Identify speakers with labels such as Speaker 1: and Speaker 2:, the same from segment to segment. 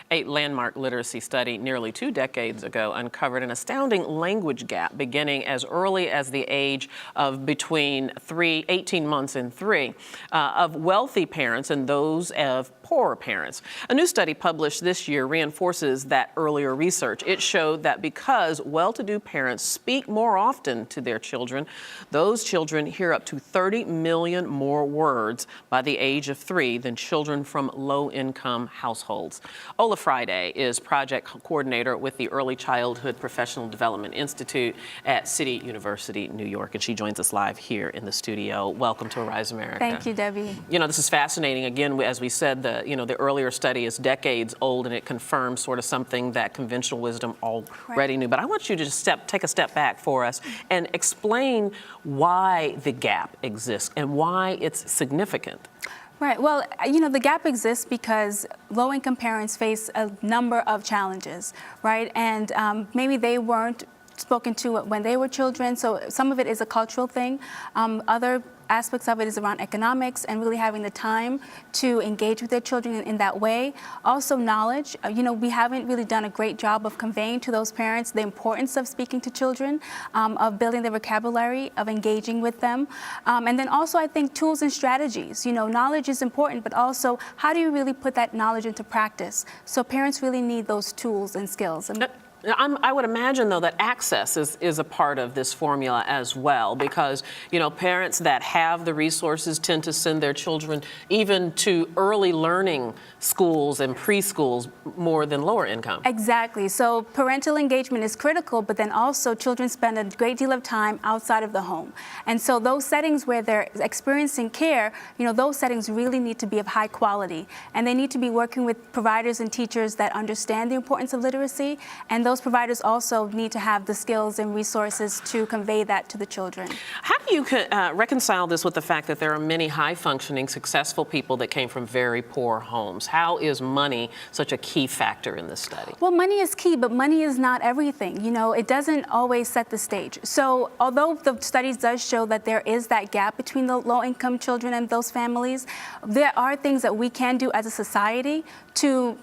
Speaker 1: A landmark literacy study nearly 2 decades ago uncovered an astounding language gap beginning as early as the age of between 18 months and 3 of wealthy parents and those of poorer parents. A new study published this year reinforces that earlier research. It showed that because well-to-do parents speak more often to their children, those children hear up to 30 million more words by the age of 3 than children from low-income households. Ola J is project coordinator with the Early Childhood Professional Development Institute at City University, New York, and she joins us live here in the studio. Welcome to Arise America.
Speaker 2: Thank you, Debbie.
Speaker 1: You know, this is fascinating. Again, as we said, the earlier study is decades old, and it confirms sort of something that conventional wisdom already knew. But I want you to just take a step back for us and explain why the gap exists and why it's significant.
Speaker 2: Right. Well, the gap exists because low-income parents face a number of challenges, right? And maybe they weren't spoken to when they were children, so some of it is a cultural thing. Other aspects of it is around economics and really having the time to engage with their children in that way. Also knowledge. We haven't really done a great job of conveying to those parents the importance of speaking to children, of building their vocabulary, of engaging with them. And then also I think tools and strategies. Knowledge is important, but also how do you really put that knowledge into practice? So parents really need those tools and skills.
Speaker 1: I would imagine, though, that access is a part of this formula as well, because, parents that have the resources tend to send their children even to early learning schools and preschools more than lower income.
Speaker 2: Exactly. So parental engagement is critical, but then also children spend a great deal of time outside of the home. And so those settings where they're experiencing care, those settings really need to be of high quality. And they need to be working with providers and teachers that understand the importance of literacy, and those providers also need to have the skills and resources to convey that to the children.
Speaker 1: How do you reconcile this with the fact that there are many high-functioning, successful people that came from very poor homes? How is money such a key factor in this study?
Speaker 2: Well, money is key, but money is not everything. It doesn't always set the stage. So although the studies does show that there is that gap between the low-income children and those families, there are things that we can do as a society to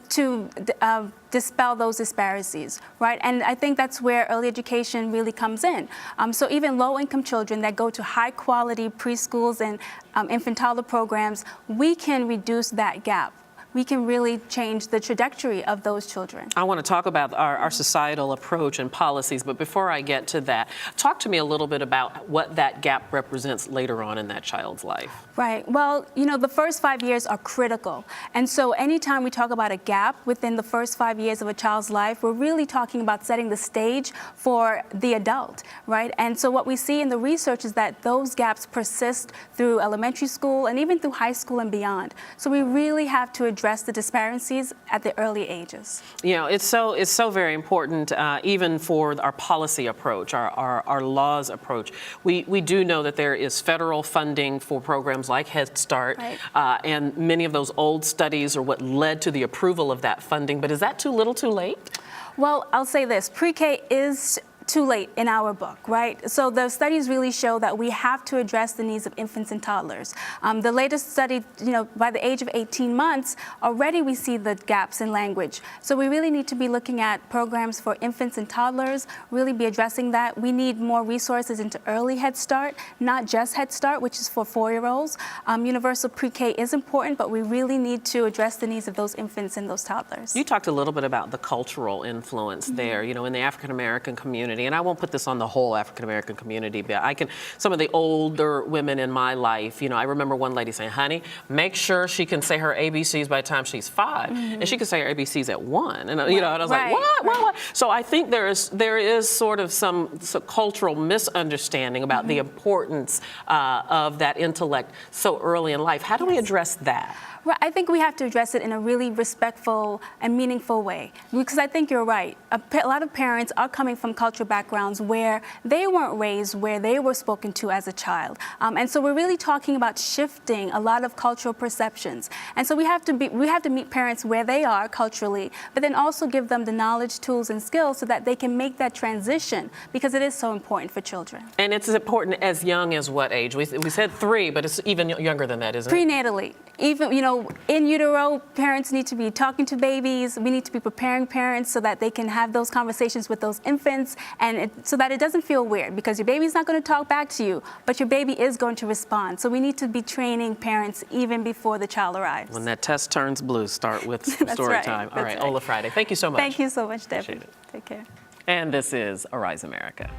Speaker 2: dispel those disparities, right? And I think that's where early education really comes in. So even low-income children that go to high-quality preschools and infant toddler programs, we can reduce that gap. We can really change the trajectory of those children.
Speaker 1: I want to talk about our societal approach and policies, but before I get to that, talk to me a little bit about what that gap represents later on in that child's life.
Speaker 2: Right. Well, the first 5 years are critical. And so anytime we talk about a gap within the first 5 years of a child's life, we're really talking about setting the stage for the adult, right? And so what we see in the research is that those gaps persist through elementary school and even through high school and beyond. So we really have to address the disparities at the early ages.
Speaker 1: It's so very important, even for our policy approach, our laws approach. We do know that there is federal funding for programs like Head Start,
Speaker 2: right.
Speaker 1: And many of those old studies are what led to the approval of that funding. But is that too little, too late?
Speaker 2: Well, I'll say this: pre-K is too late in our book, right? So the studies really show that we have to address the needs of infants and toddlers. The latest study, by the age of 18 months, already we see the gaps in language. So we really need to be looking at programs for infants and toddlers, really be addressing that. We need more resources into early Head Start, not just Head Start, which is for 4-year-olds. Universal pre-K is important, but we really need to address the needs of those infants and those toddlers.
Speaker 1: You talked a little bit about the cultural influence there, in the African-American community. And I won't put this on the whole African-American community, but some of the older women in my life, I remember one lady saying, honey, make sure she can say her ABCs by the time she's 5. And she could say her ABCs at 1. And, and I was like, what? So I think there is sort of some cultural misunderstanding about the importance of that intellect so early in life. How do we address that?
Speaker 2: Well, I think we have to address it in a really respectful and meaningful way, because I think you're right. A lot of parents are coming from cultural backgrounds where they weren't raised where they were spoken to as a child. And so we're really talking about shifting a lot of cultural perceptions. And so we have to meet parents where they are culturally, but then also give them the knowledge, tools, and skills so that they can make that transition, because it is so important for children.
Speaker 1: And it's important as young as what age? We said 3, but it's even younger than that, isn't it?
Speaker 2: Prenatally. Even, know, in utero, parents need to be talking to babies. We need to be preparing parents so that they can have those conversations with those infants, and so that it doesn't feel weird, because your baby's not going to talk back to you, but your baby is going to respond. So we need to be training parents even before the child arrives.
Speaker 1: When that test turns blue, start with story
Speaker 2: right.
Speaker 1: time. All
Speaker 2: That's
Speaker 1: right,
Speaker 2: right.
Speaker 1: Ola Friday, thank you so much.
Speaker 2: Thank you so much, Debbie.
Speaker 1: Appreciate it.
Speaker 2: Take care.
Speaker 1: And this is Arise America.